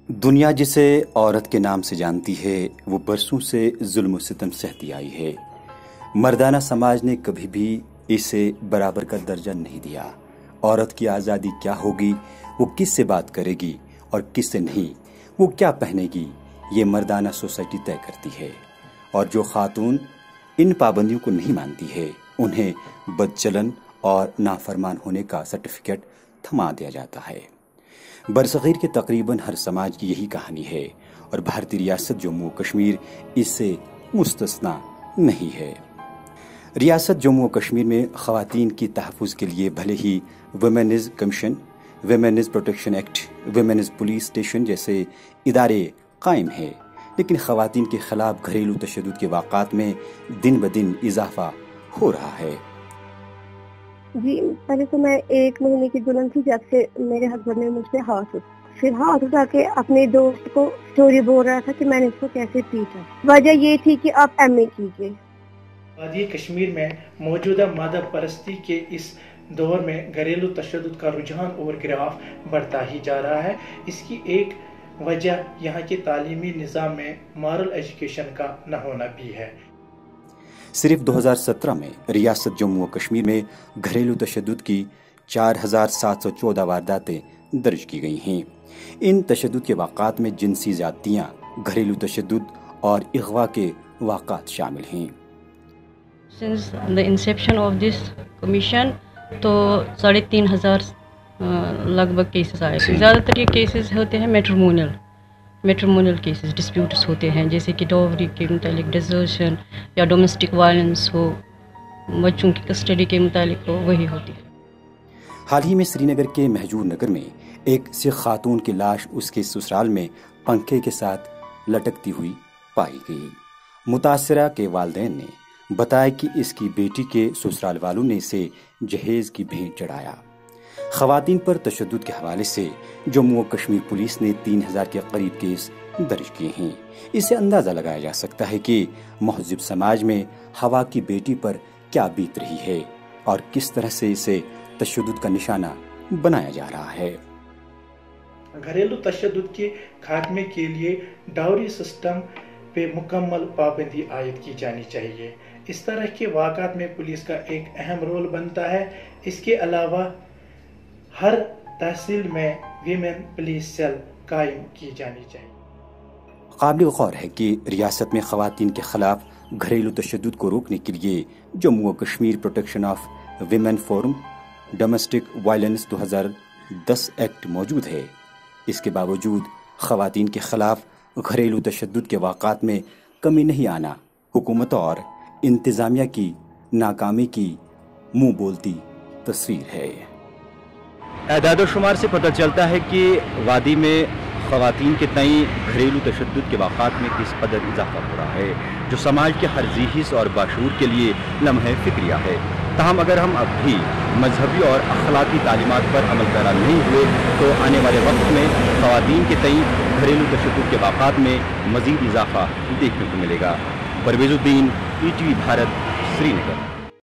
दुनिया जिसे औरत के नाम से जानती है वो बरसों से जुल्म और सितम सहती आई है। मर्दाना समाज ने कभी भी इसे बराबर का दर्जा नहीं दिया। औरत की आज़ादी क्या होगी, वो किस से बात करेगी और किस से नहीं, वो क्या पहनेगी, ये मर्दाना सोसाइटी तय करती है। और जो खातून इन पाबंदियों को नहीं मानती है उन्हें बदचलन और नाफरमान होने का सर्टिफिकेट थमा दिया जाता है। बरसग़ीर के तकरीबन हर समाज की यही कहानी है और भारतीय रियासत जम्मू और कश्मीर इससे मुस्तस्ना नहीं है। रियासत जम्मू और कश्मीर में ख़वातीन की तहफ़्फ़ुज़ के लिए भले ही women's commission, women's protection act, women's police station जैसे इदारे कायम हैं, लेकिन ख़वातीन के ख़िलाफ़ घरेलू तशद्दुद के वाक़ात में दिन ब दिन इजाफ़ा हो रहा है। जी, पहले तो मैं 1 महीने की दुल्हन थी जब से मेरे हस्बैंड ने मुझसे हाथ उठा के अपने दोस्त को स्टोरी बोल रहा था कि मैंने इसको कैसे पीटा। वजह ये थी कि आप MA कीजिए। वादी कश्मीर में मौजूदा मादा परस्ती के इस दौर में घरेलू तशद्दुद का रुझान और गिराफ बढ़ता ही जा रहा है। इसकी एक वजह यहाँ के तालीमी निज़ाम में मॉरल एजुकेशन का न होना भी है। सिर्फ 2017 में रियासत जम्मू और कश्मीर में घरेलू तशद्दुद की 4714 वारदातें दर्ज की गई हैं। इन तशद्दुद के वाक़ात में जिनसी ज़्यादतियाँ, घरेलू तशद्दुद और अग़वा के वाक़ात शामिल हैं। Since the inception of this commission तो 3500 लगभग केसेस आए। ज़्यादातर ये केसेस होते हैं मैट्रिमोनियल केसेस, डिस्प्यूट्स होते हैं, जैसे कि डॉवरी के मुतालिक, डिजर्शन या डोमेस्टिक वायलेंस हो, बच्चों की कस्टडी के मुतालिक हो, वही होती है। हाल ही में श्रीनगर के महजूर नगर में एक सिख खातून की लाश उसके ससुराल में पंखे के साथ लटकती हुई पाई गई। मुतासरा के वालिदैन ने बताया कि इसकी बेटी के ससुराल वालों ने इसे जहेज की भेंट चढ़ाया। ख़वातीन पर तशद्दुद के हवाले से जम्मू और कश्मीर पुलिस ने 3000 के करीब केस दर्ज किए हैं। इससे अंदाज़ा लगाया जा सकता है कि महज़िब समाज में हवा की बेटी पर क्या बीत रही है और किस तरह से इसे तशद्दुद का निशाना बनाया जा रहा है। घरेलू तशद्दुद के खात्मे के लिए डाउरी सिस्टम पे मुकम्मल पाबंदी आयद की जानी चाहिए। इस तरह के वाक़ात में पुलिस का एक अहम रोल बनता है। इसके अलावा हर तहसील में वीमेन पुलिस सेल कायम की जानी चाहिए। काबिल गौर है कि रियासत में ख़वातीन के ख़िलाफ़ घरेलू तशद्दुद को रोकने के लिए जम्मू और Kashmir protection of women forum domestic violence 2010 act मौजूद है। इसके बावजूद ख़वातीन के ख़िलाफ़ घरेलू तशद्दुद के वाक़ात में कमी नहीं आना हुकूमत और इंतज़ामिया की नाकामी की मुँह बोलती तस्वीर है। एदाद शुमार से पता चलता है कि वादी में ख़वातीन के तई घरेलू तशद्दुद के वाक़ात में किस कदर इजाफा हो रहा है, जो समाज के हर ज़ीहिस और बाशूर के लिए लम्हे फ़िक्रिया है। ताहम अगर हम अब भी मजहबी और अखलाकी तालीमात पर अमल पैरा नहीं हुए तो आने वाले वक्त में ख़वातीन के तई घरेलू तशद्दुद के वाक़ात में मज़ीद इजाफा देखने को मिलेगा। परवेज़ुद्दीन, ETV भारत, श्रीनगर।